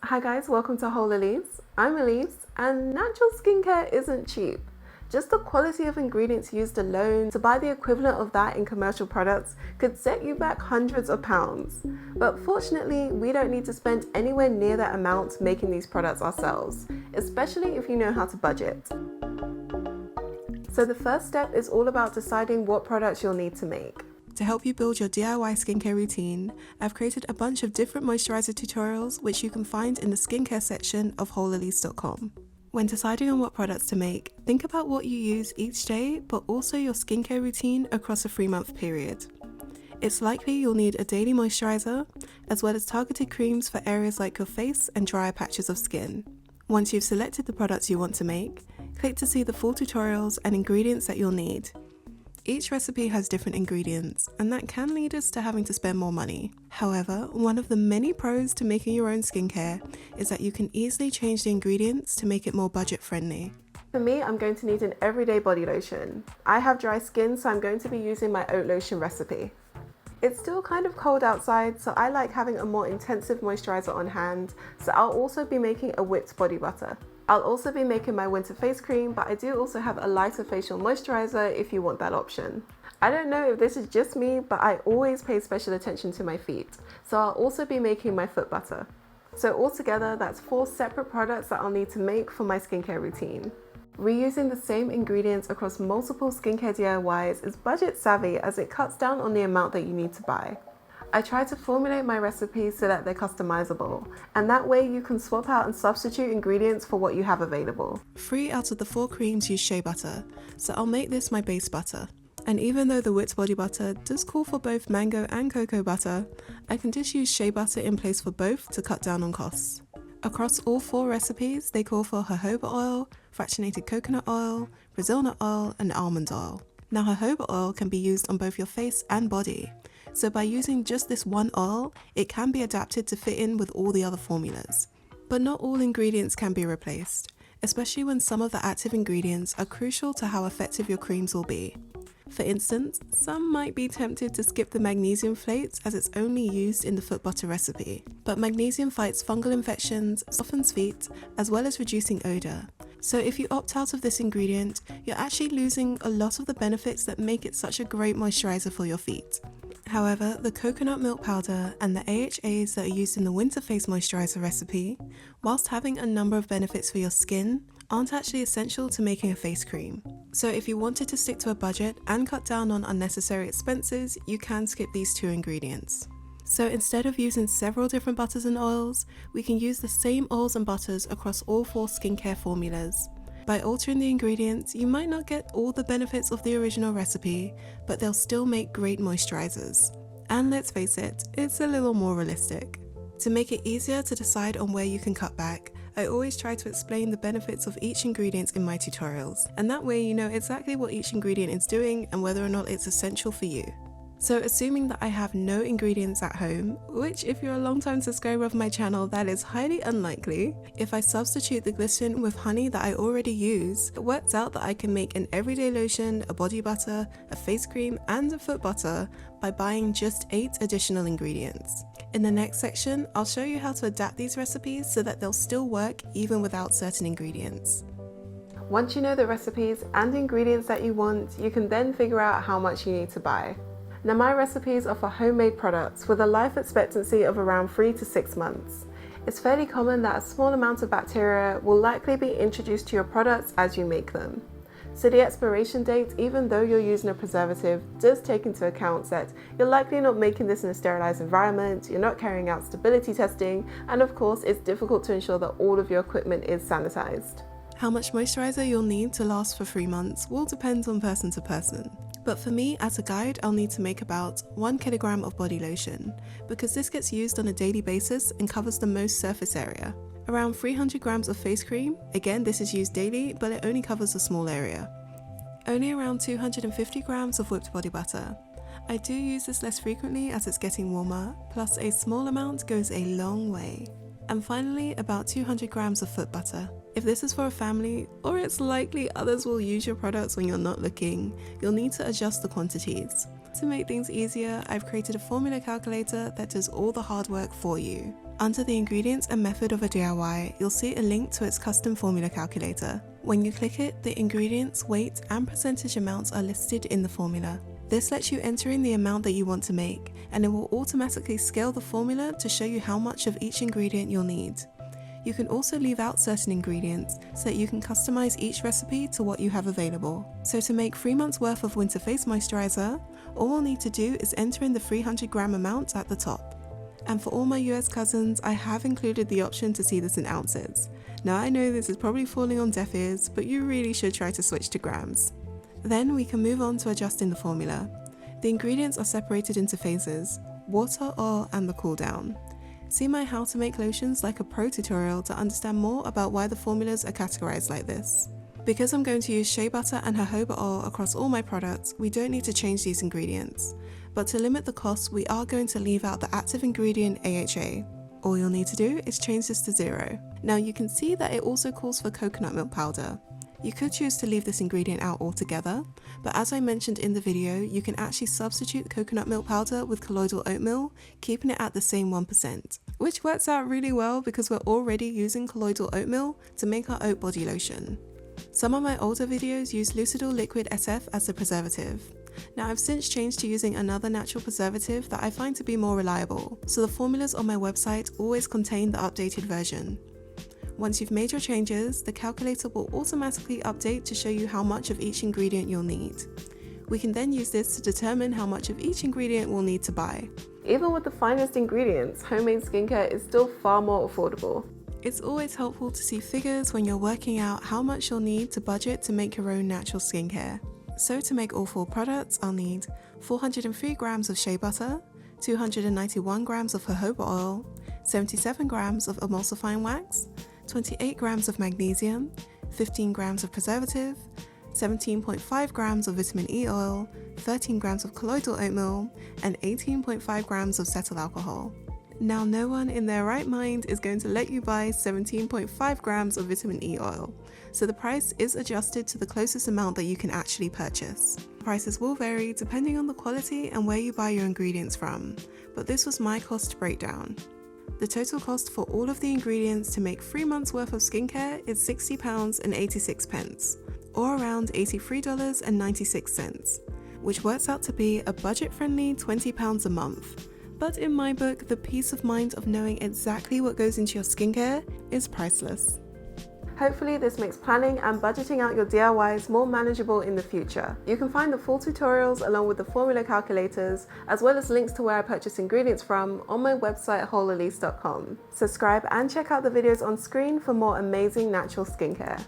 Hi guys, welcome to WholeElise. I'm Elise, and natural skincare isn't cheap. Just the quality of ingredients used alone to buy the equivalent of that in commercial products could set you back hundreds of pounds. But fortunately, we don't need to spend anywhere near that amount making these products ourselves, especially if you know how to budget. So the first step is all about deciding what products you'll need to make. To help you build your DIY skincare routine, I've created a bunch of different moisturizer tutorials which you can find in the skincare section of WholeElise.com. When deciding on what products to make, think about what you use each day, but also your skincare routine across a 3-month period. It's likely you'll need a daily moisturizer, as well as targeted creams for areas like your face and drier patches of skin. Once you've selected the products you want to make, click to see the full tutorials and ingredients that you'll need. Each recipe has different ingredients, and that can lead us to having to spend more money. However, one of the many pros to making your own skincare is that you can easily change the ingredients to make it more budget friendly. For me, I'm going to need an everyday body lotion. I have dry skin, so I'm going to be using my oat lotion recipe. It's still kind of cold outside, so I like having a more intensive moisturizer on hand, so I'll also be making a whipped body butter. I'll also be making my winter face cream, but I do also have a lighter facial moisturizer if you want that option. I don't know if this is just me, but I always pay special attention to my feet, so I'll also be making my foot butter. So altogether, that's 4 separate products that I'll need to make for my skincare routine. Reusing the same ingredients across multiple skincare DIYs is budget savvy as it cuts down on the amount that you need to buy. I try to formulate my recipes so that they're customizable, and that way you can swap out and substitute ingredients for what you have available. 3 out of the 4 creams use shea butter, so I'll make this my base butter. And even though the whipped body butter does call for both mango and cocoa butter, I can just use shea butter in place for both to cut down on costs. Across all 4 recipes, they call for jojoba oil, fractionated coconut oil, Brazil nut oil, and almond oil. Now, jojoba oil can be used on both your face and body, so by using just this one oil, it can be adapted to fit in with all the other formulas. But not all ingredients can be replaced, especially when some of the active ingredients are crucial to how effective your creams will be. For instance, some might be tempted to skip the magnesium flakes as it's only used in the foot butter recipe. But magnesium fights fungal infections, softens feet, as well as reducing odor. So if you opt out of this ingredient, you're actually losing a lot of the benefits that make it such a great moisturizer for your feet. However, the coconut milk powder and the AHAs that are used in the winter face moisturizer recipe, whilst having a number of benefits for your skin, aren't actually essential to making a face cream. So if you wanted to stick to a budget and cut down on unnecessary expenses, you can skip these 2 ingredients. So instead of using several different butters and oils, we can use the same oils and butters across all 4 skincare formulas. By altering the ingredients, you might not get all the benefits of the original recipe, but they'll still make great moisturizers. And let's face it, it's a little more realistic. To make it easier to decide on where you can cut back, I always try to explain the benefits of each ingredient in my tutorials, and that way you know exactly what each ingredient is doing and whether or not it's essential for you. So assuming that I have no ingredients at home, which if you're a long-time subscriber of my channel, that is highly unlikely, if I substitute the glycerin with honey that I already use, it works out that I can make an everyday lotion, a body butter, a face cream, and a foot butter by buying just 8 additional ingredients. In the next section, I'll show you how to adapt these recipes so that they'll still work even without certain ingredients. Once you know the recipes and ingredients that you want, you can then figure out how much you need to buy. Now, my recipes are for homemade products with a life expectancy of around 3 to 6 months. It's fairly common that a small amount of bacteria will likely be introduced to your products as you make them. So the expiration date, even though you're using a preservative, does take into account that you're likely not making this in a sterilized environment, you're not carrying out stability testing, and of course it's difficult to ensure that all of your equipment is sanitized. How much moisturizer you'll need to last for 3 months will depend on person to person. But for me, as a guide, I'll need to make about 1 kilogram of body lotion, because this gets used on a daily basis and covers the most surface area. Around 300 grams of face cream, again this is used daily, but it only covers a small area. Only around 250 grams of whipped body butter. I do use this less frequently as it's getting warmer, plus a small amount goes a long way. And finally, about 200 grams of foot butter. If this is for a family, or it's likely others will use your products when you're not looking, you'll need to adjust the quantities. To make things easier, I've created a formula calculator that does all the hard work for you. Under the ingredients and method of a DIY, you'll see a link to its custom formula calculator. When you click it, the ingredients, weight, and percentage amounts are listed in the formula. This lets you enter in the amount that you want to make, and it will automatically scale the formula to show you how much of each ingredient you'll need. You can also leave out certain ingredients so that you can customize each recipe to what you have available. So to make 3 months worth of winter face moisturizer, all we'll need to do is enter in the 300 gram amount at the top. And for all my US cousins, I have included the option to see this in ounces. Now I know this is probably falling on deaf ears, but you really should try to switch to grams. Then we can move on to adjusting the formula. The ingredients are separated into phases: water, oil, and the cool down. See my How to Make Lotions Like a Pro tutorial to understand more about why the formulas are categorized like this. Because I'm going to use shea butter and jojoba oil across all my products, we don't need to change these ingredients. But to limit the cost, we are going to leave out the active ingredient AHA. All you'll need to do is change this to 0. Now you can see that it also calls for coconut milk powder. You could choose to leave this ingredient out altogether, but as I mentioned in the video, you can actually substitute coconut milk powder with colloidal oatmeal, keeping it at the same 1%, which works out really well because we're already using colloidal oatmeal to make our oat body lotion. Some of my older videos use Lucidol Liquid SF as the preservative. Now I've since changed to using another natural preservative that I find to be more reliable, so the formulas on my website always contain the updated version. Once you've made your changes, the calculator will automatically update to show you how much of each ingredient you'll need. We can then use this to determine how much of each ingredient we'll need to buy. Even with the finest ingredients, homemade skincare is still far more affordable. It's always helpful to see figures when you're working out how much you'll need to budget to make your own natural skincare. So to make all 4 products, I'll need 403 grams of shea butter, 291 grams of jojoba oil, 77 grams of emulsifying wax, 28 grams of magnesium, 15 grams of preservative, 17.5 grams of vitamin E oil, 13 grams of colloidal oatmeal, and 18.5 grams of cetyl alcohol. Now no one in their right mind is going to let you buy 17.5 grams of vitamin E oil, so the price is adjusted to the closest amount that you can actually purchase. Prices will vary depending on the quality and where you buy your ingredients from, but this was my cost breakdown. The total cost for all of the ingredients to make 3 months worth of skincare is £60.86, or around $83.96, which works out to be a budget-friendly £20 a month. But in my book, the peace of mind of knowing exactly what goes into your skincare is priceless. Hopefully this makes planning and budgeting out your DIYs more manageable in the future. You can find the full tutorials along with the formula calculators, as well as links to where I purchase ingredients from on my website WholeElise.com. Subscribe and check out the videos on screen for more amazing natural skincare.